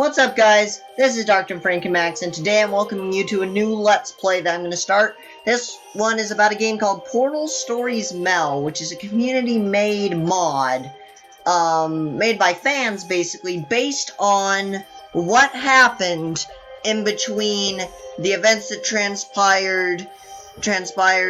What's up, guys? This is Dr. FrankenMax, and today I'm welcoming you to a new Let's Play that I'm going to start. This one is about a game called Portal Stories Mel, which is a community-made mod, made by fans, basically, based on what happened in between the events that transpired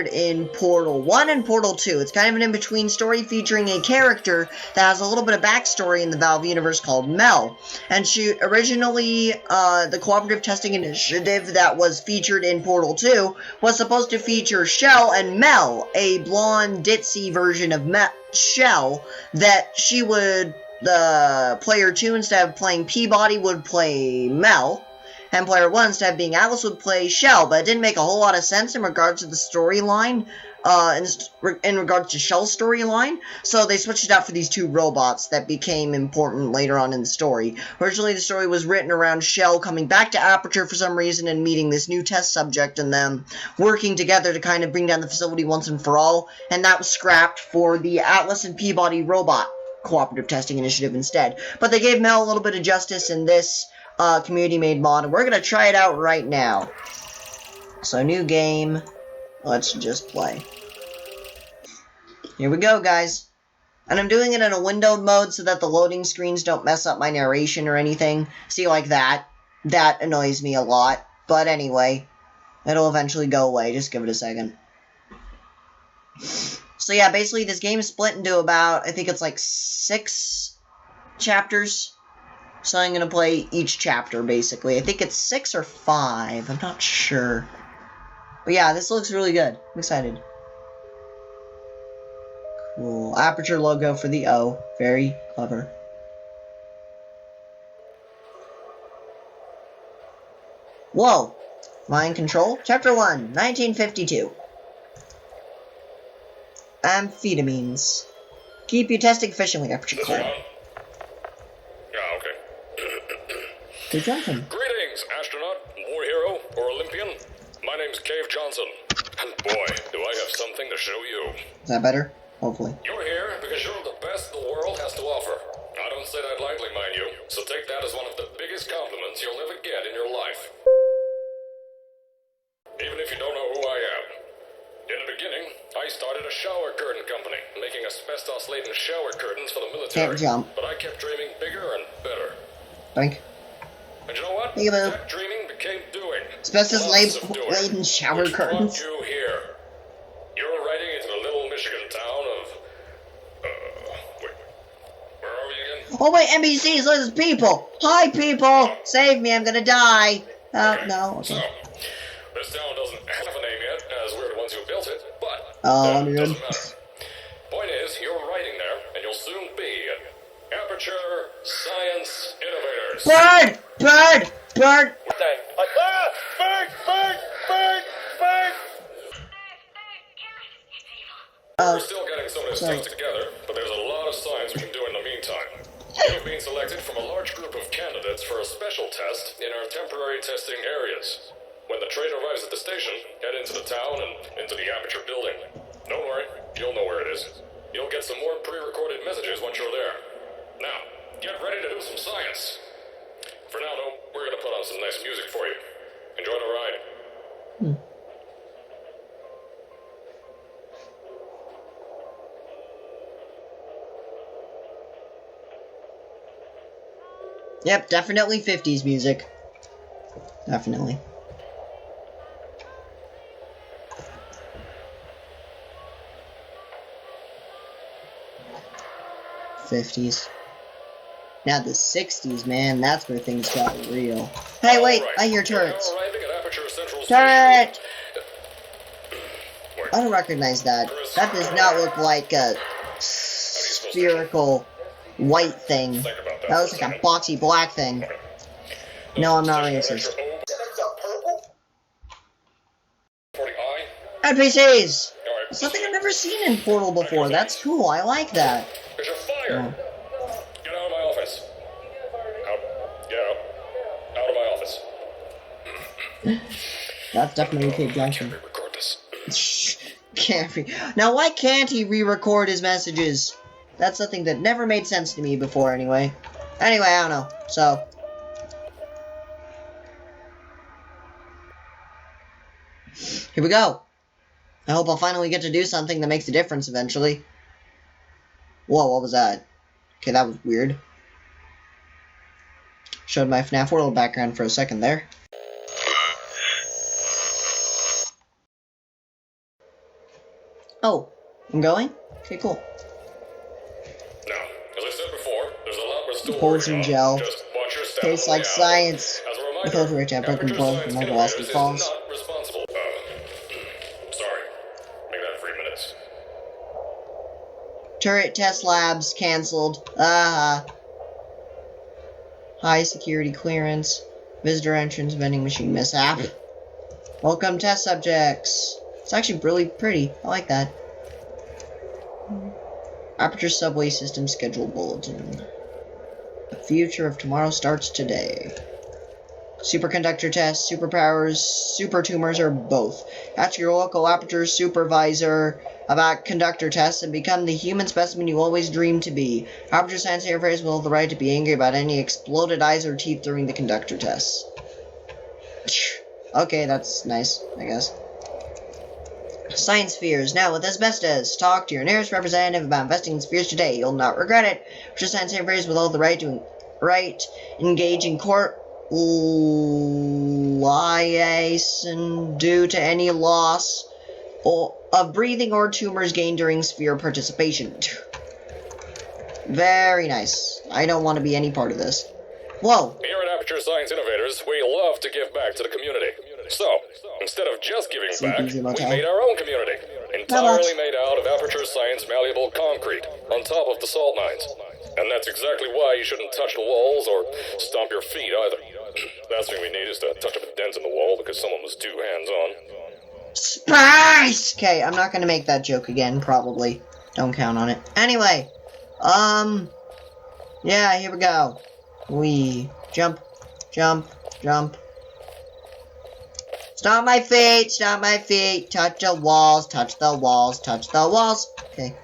in Portal 1 and Portal 2. It's kind of an in-between story featuring a character that has a little bit of backstory in the Valve universe called Mel. And she originally, the cooperative testing initiative that was featured in Portal 2 was supposed to feature Chell and Mel, a blonde ditzy version of Chell, that she would, the player 2, instead of playing Peabody, would play Mel. And player 1, instead of being Alice, would play Chell, but it didn't make a whole lot of sense in regards to the storyline, in regards to Chell's storyline, so they switched it out for these two robots that became important later on in the story. Originally, the story was written around Chell coming back to Aperture for some reason and meeting this new test subject and them working together to kind of bring down the facility once and for all, and that was scrapped for the Atlas and Peabody robot cooperative testing initiative instead. But they gave Mel a little bit of justice in this community-made mod, and we're gonna try it out right now. So, new game. Let's just play. Here we go, guys. And I'm doing it in a windowed mode so that the loading screens don't mess up my narration or anything. See, like that. That annoys me a lot. But anyway, it'll eventually go away. Just give it a second. So yeah, basically this game is split into about, I think it's like 6 chapters. So I'm going to play each chapter, basically. I think it's 6 or 5. I'm not sure. But yeah, this looks really good. I'm excited. Cool. Aperture logo for the O. Very clever. Whoa. Mind control. Chapter 1, 1952. Amphetamines. Keep your testing efficiently, Aperture Cole. Cave Johnson. Greetings, astronaut, war hero, or Olympian. My name's Cave Johnson. And boy, do I have something to show you. Is that better? Hopefully. You're here because you're the best the world has to offer. I don't say that lightly, mind you, so take that as one of the biggest compliments you'll ever get in your life. Even if you don't know who I am. In the beginning, I started a shower curtain company, making asbestos-laden shower curtains for the military. Can't jump. But I kept dreaming bigger and better. Think. And you know what? That dreaming became doing. Asbestos-laden shower curtains. You here. You're riding into the little Michigan town of... wait. Where are we again? Oh wait, NBC's, there's people! Hi, people! Save me, I'm gonna die! Oh, Okay. no, okay. So, this town doesn't have a name yet, as we're the ones who built it, but... Oh, doesn't matter. Point is, you're riding there, and you'll soon be at Aperture Science Innovators. Bird! Bird! Bird! Bird! Oh. We're still getting some of this stuff together, but there's a lot of science we can do in the meantime. You've been selected from a large group of candidates for a special test in our temporary testing areas. When the train arrives at the station, head into the town and into the Aperture building. Don't worry, you'll know where it is. You'll get some more pre-recorded messages once you're there. Now, get ready to do some science. For now, though, we're gonna put on some nice music for you. Enjoy the ride. Yep, definitely 50s music. Definitely. '50s. Now the 60s, man, that's where things got real. Hey, wait, I hear turrets. Turret! I don't recognize that. That does not look like a spherical white thing. That looks like a boxy black thing. No, I'm not racist. NPCs! Something I've never seen in Portal before. That's cool. I like that. There's a fire! Get out of my office. Out of my office. That's definitely Cave Johnson. Can't re-record this. Can't be. Now, why can't he re-record his messages? That's something that never made sense to me before, anyway. Anyway, I don't know. So, Here we go. I hope I'll finally get to do something that makes a difference eventually. Whoa, what was that? Okay, that was weird. Showed my FNAF World background for a second there. Oh, I'm going? Okay, cool. Now, as I said before, there's a lot we're still Poison working gel. on. Just watch your step Tastes on the like way out. science. As a With reminder, overreach at broken Aperture blood Science from velocity Innovators falls. is not responsible. Sorry. Make that 3 minutes. Turret test labs cancelled. High security clearance. Visitor entrance vending machine mishap. Welcome test subjects. It's actually really pretty. I like that. Aperture subway system schedule bulletin. The future of tomorrow starts today. Superconductor tests, superpowers, super tumors, or both. Ask your local Aperture supervisor about conductor tests and become the human specimen you always dreamed to be. Aperture Science Interface will have the right to be angry about any exploded eyes or teeth during the conductor tests. Okay, that's nice, I guess. Science spheres. Now with asbestos. Talk to your nearest representative about investing in spheres today. You'll not regret it. Aperture Science Interface will have the right to engage in court liaison due to any loss of breathing or tumors gained during sphere participation. Very nice. I don't want to be any part of this. Whoa. Here at Aperture Science Innovators, we love to give back to the community. So, instead of just giving back, we made our own community. Entirely made out of Aperture Science malleable concrete, on top of the salt mines. And that's exactly why you shouldn't touch the walls or stomp your feet either. Last thing we need is to touch up a dent in the wall because someone was too hands-on. Spice! Okay, I'm not gonna make that joke again, probably. Don't count on it. Anyway, yeah, here we go. We jump, jump, jump. Stomp my feet, touch the walls, touch the walls, touch the walls. Okay.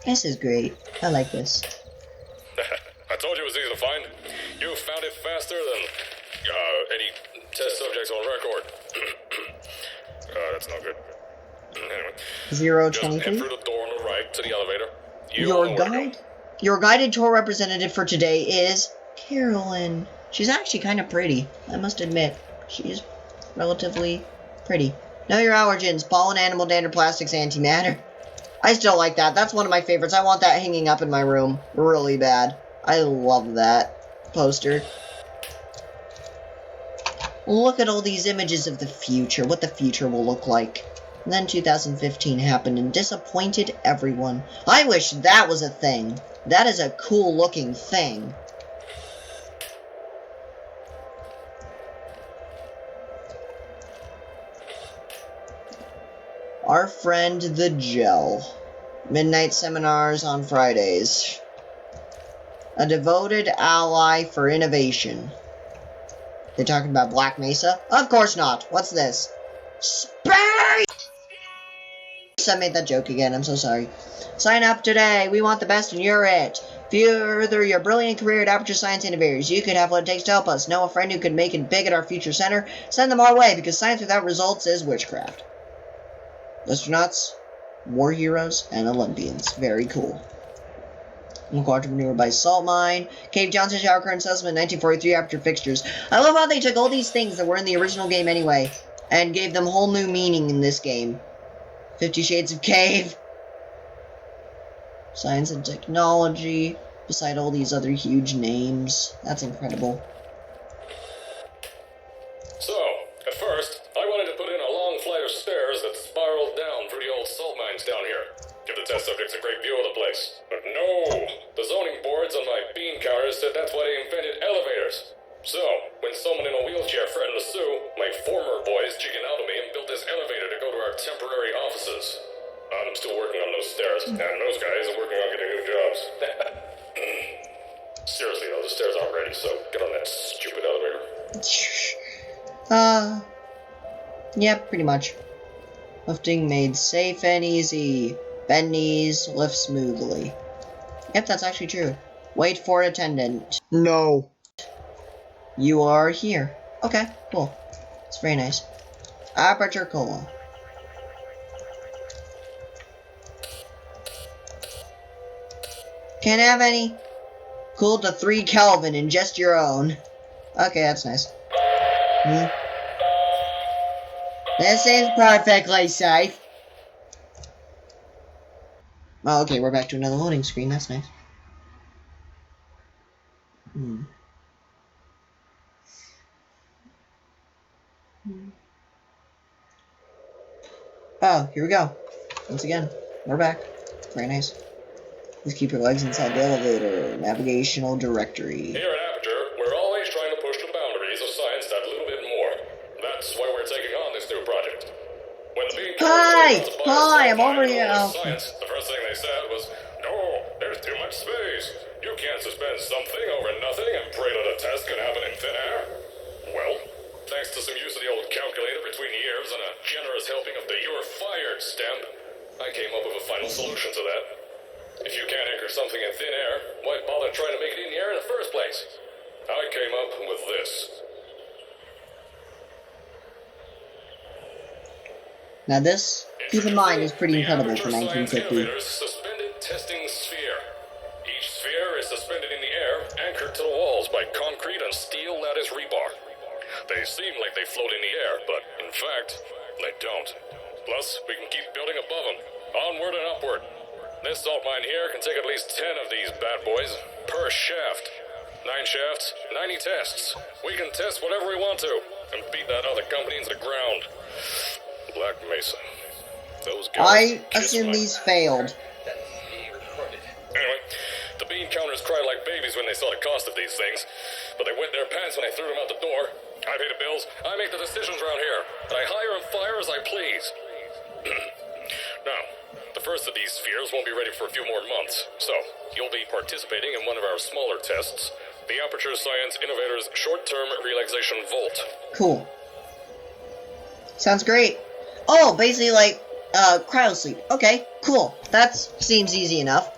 This is great. I like this. I told you it was easy to find. You found it faster than any test subjects on record. That's not good. Anyway, 023. just head through the door on the right to the elevator. Your guided tour representative for today is Carolyn. She's actually kind of pretty, I must admit. She's relatively pretty. Know your allergens: pollen, animal dander, plastics, antimatter. I still like that. That's one of my favorites. I want that hanging up in my room really bad. I love that poster. Look at all these images of the future, what the future will look like. And then 2015 happened and disappointed everyone. I wish that was a thing. That is a cool looking thing. Our friend the Chell. Midnight seminars on Fridays. A devoted ally for innovation. They talking about Black Mesa? Of course not. What's this? Space! I made that joke again. I'm so sorry. Sign up today. We want the best and you're it. Further your brilliant career at Aperture Science Innovators. You could have what it takes to help us. Know a friend who could make it big at our future center? Send them our way, because science without results is witchcraft. Astronauts, war heroes, and Olympians. Very cool. Entrepreneur by Salt Mine. Cave Johnson Shower Current Salesman 1943 Aperture Fixtures. I love how they took all these things that were in the original game anyway and gave them whole new meaning in this game. 50 Shades of Cave. Science and Technology. Beside all these other huge names. That's incredible. So, at first, I wanted to put in a long flight of stairs that spiraled down through the old salt mines down here. Give the test subjects a great view of the place. But no! The zoning boards on my bean counters said that's why they invented elevators. So, when someone in a wheelchair threatened to sue, my former boys chickened out of me and built this elevator to go to our temporary offices. I'm still working on those stairs, and those guys are working on getting new jobs. Seriously though, the stairs aren't ready, so get on that stupid elevator. Yeah, pretty much. Lifting made safe and easy. Bend knees, lift smoothly. Yep, that's actually true. Wait for attendant. No. You are here. Okay, cool. It's very nice. Aperture cola. Can't have any. Cool to 3 Kelvin and just your own. Okay, that's nice. This is perfectly safe. Oh, okay, we're back to another loading screen. That's nice. Oh, here we go. Once again, we're back. Very nice. Please keep your legs inside the elevator. Navigational directory. Here at Aperture, we're always trying to push the boundaries of science that little bit more. That's why we're taking on this new project. When the being Hi, I'm over here. Science, the first thing they said was, "No, there's too much space. You can't suspend something over nothing and pray that a test can happen in thin air." Well, thanks to some use of the old calculator between years and a generous helping of the "you're fired" stamp, I came up with a final solution to that. If you can't anchor something in thin air, why bother trying to make it in the air in the first place? I came up with this. Now this, keep in mind, is pretty incredible for 1950. Suspended testing sphere. Each sphere is suspended in the air, anchored to the walls by concrete and steel lattice rebar. They seem like they float in the air, but in fact, they don't. Plus, we can keep building above them, onward and upward. This salt mine here can take at least 10 of these bad boys per shaft. 9 shafts, 90 tests. We can test whatever we want to and beat that other company into the ground. Black Mesa. Those guys. I assume these failed. Anyway, the bean counters cried like babies when they saw the cost of these things, but they wet their pants when I threw them out the door. I pay the bills, I make the decisions around here, and I hire and fire as I please. Now, the first of these spheres won't be ready for a few more months, so you'll be participating in one of our smaller tests, the Aperture Science Innovators Short-Term Relaxation Volt. Cool. Sounds great. Oh, basically like cryosleep. Okay, cool. That seems easy enough.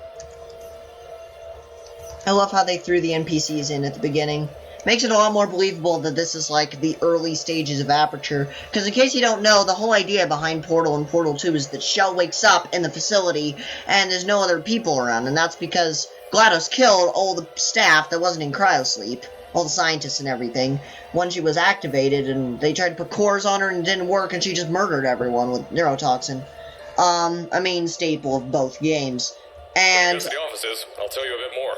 I love how they threw the NPCs in at the beginning. Makes it a lot more believable that this is like the early stages of Aperture. Because in case you don't know, the whole idea behind Portal and Portal 2 is that Chell wakes up in the facility and there's no other people around. And that's because GLaDOS killed all the staff that wasn't in cryosleep. All the scientists and everything. When she was activated and they tried to put cores on her and it didn't work and she just murdered everyone with neurotoxin. A main staple of both games. And When you get to the offices, I'll tell you a bit more.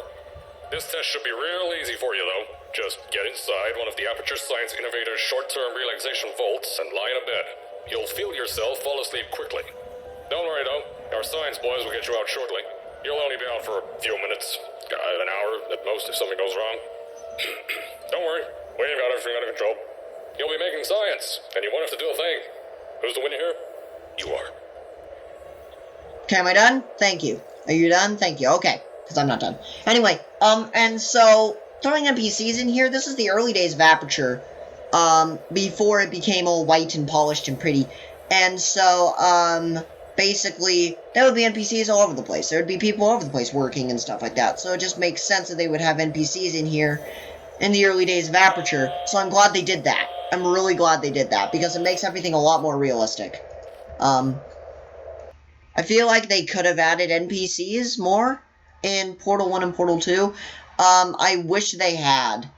This test should be real easy for you, though. Just get inside one of the Aperture Science Innovators Short-Term Relaxation Vaults and lie in a bed. You'll feel yourself fall asleep quickly. Don't worry, though. Our science boys will get you out shortly. You'll only be out for a few minutes. An hour at most if something goes wrong. Don't worry. We've got everything under control. You'll be making science, and you won't have to do a thing. Who's the winner here? You are. Okay, am I done? Thank you. Are you done? Thank you. Okay, because I'm not done. Anyway, and so, throwing NPCs in here, this is the early days of Aperture, before it became all white and polished and pretty. And so, basically, there would be NPCs all over the place. There would be people all over the place working and stuff like that. So it just makes sense that they would have NPCs in here in the early days of Aperture. So I'm glad they did that. I'm really glad they did that, because it makes everything a lot more realistic. I feel like they could have added NPCs more in Portal 1 and Portal 2. I wish they had.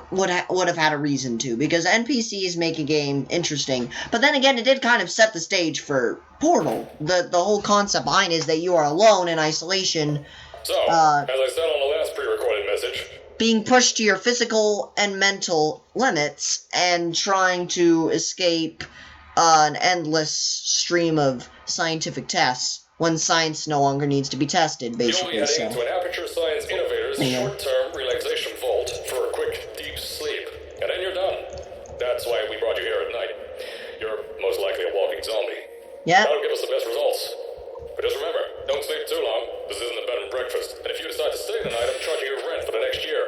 Would have had a reason to, because NPCs make a game interesting. But then again, it did kind of set the stage for Portal. The whole concept behind it is that you are alone in isolation. So, as I said on the last pre-recorded message, being pushed to your physical and mental limits and trying to escape an endless stream of scientific tests when science no longer needs to be tested, basically. You'll be heading to an Aperture Science Innovators Short-Term Relaxation Vault for a quick, deep sleep, and then you're done. That's why we brought you here at night. You're most likely a walking zombie. Yeah. That'll give us the best results. But just remember, don't sleep too long. This isn't a bed and breakfast. And if you decide to stay tonight, I'm charging you rent for the next year.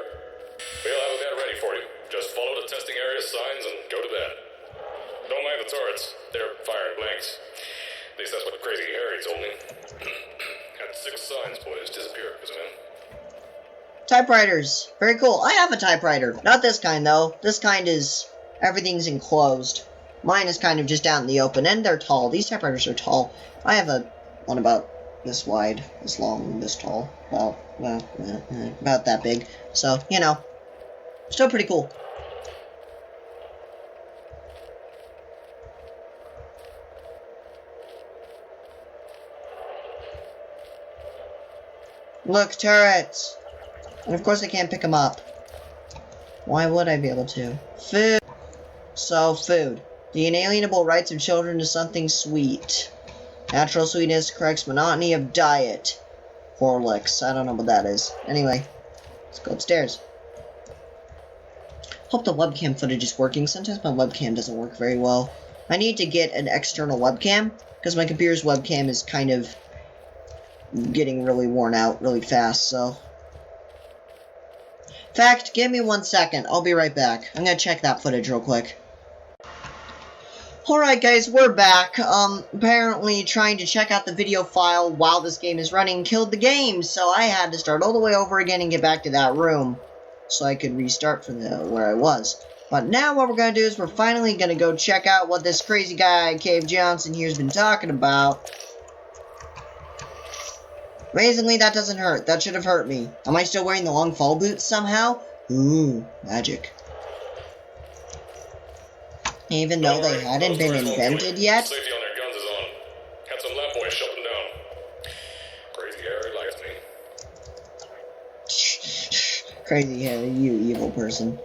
We'll have a bed ready for you. Just follow the testing area signs and go to bed. Don't mind the turrets. They're firing blanks. At least that's what Crazy Harry told me. Had 6 science boys disappear because of him. Typewriters. Very cool. I have a typewriter. Not this kind, though. This kind is... everything's enclosed. Mine is kind of just out in the open, and they're tall. These typewriters are tall. I have a one about this wide, this long, this tall. About that big. So, you know. Still pretty cool. Look, turrets! And of course I can't pick them up. Why would I be able to? Food! So, food. The inalienable rights of children to something sweet. Natural sweetness corrects monotony of diet. Horlicks. I don't know what that is. Anyway, let's go upstairs. Hope the webcam footage is working. Sometimes my webcam doesn't work very well. I need to get an external webcam, because my computer's webcam is kind of getting really worn out really fast, so... In fact, give me 1 second. I'll be right back. I'm gonna check that footage real quick. Alright guys, we're back. Apparently trying to check out the video file while this game is running killed the game, so I had to start all the way over again and get back to that room so I could restart from where I was. But now what we're gonna do is we're finally gonna go check out what this crazy guy, Cave Johnson, here's been talking about. Amazingly, that doesn't hurt. That should have hurt me. Am I still wearing the long fall boots somehow? Ooh, magic. Even though they hadn't been invented yet? Safety on their guns is on. Had some lab boys shut them down. Crazy Harry likes me. Crazy Harry, you evil person.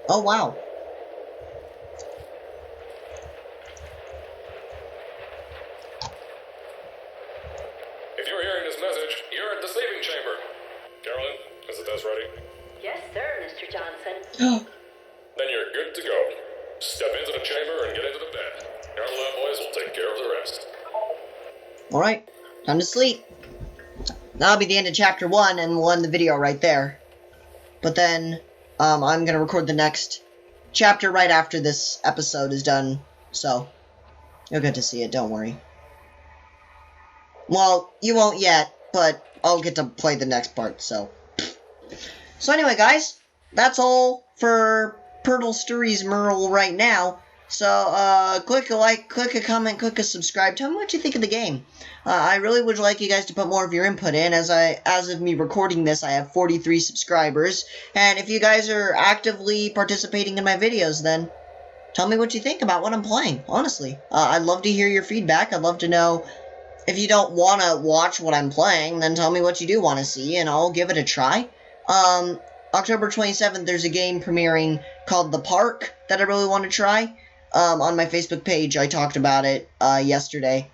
Oh, wow. If you're hearing this message, you're at the saving chamber. Carolyn, is the test ready? Yes, sir, Mr. Johnson. Then you're good to go. Step into the chamber and get into the bed. Our lab boys will take care of the rest. Alright, time to sleep. That'll be the end of chapter 1, and we'll end the video right there. But then, I'm gonna record the next chapter right after this episode is done, so you'll get to see it, don't worry. Well, you won't yet, but I'll get to play the next part, so. So anyway, guys, that's all for Purtle Stories Merle right now. So, click a like, click a comment, click a subscribe. Tell me what you think of the game. I really would like you guys to put more of your input in. As of me recording this, I have 43 subscribers. And if you guys are actively participating in my videos, then tell me what you think about what I'm playing, honestly. I'd love to hear your feedback. I'd love to know if you don't want to watch what I'm playing, then tell me what you do want to see, and I'll give it a try. October 27th, there's a game premiering called The Park that I really want to try. On my Facebook page, I talked about it yesterday,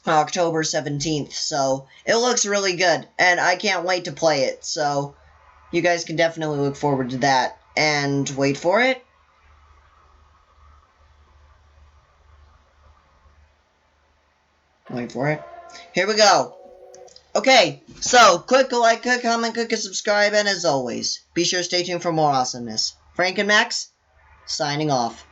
October 17th, so it looks really good, and I can't wait to play it, so you guys can definitely look forward to that, and wait for it. Wait for it. Here we go. Okay, so click a like, click a comment, click a subscribe, and as always, be sure to stay tuned for more awesomeness. FrankenMax, signing off.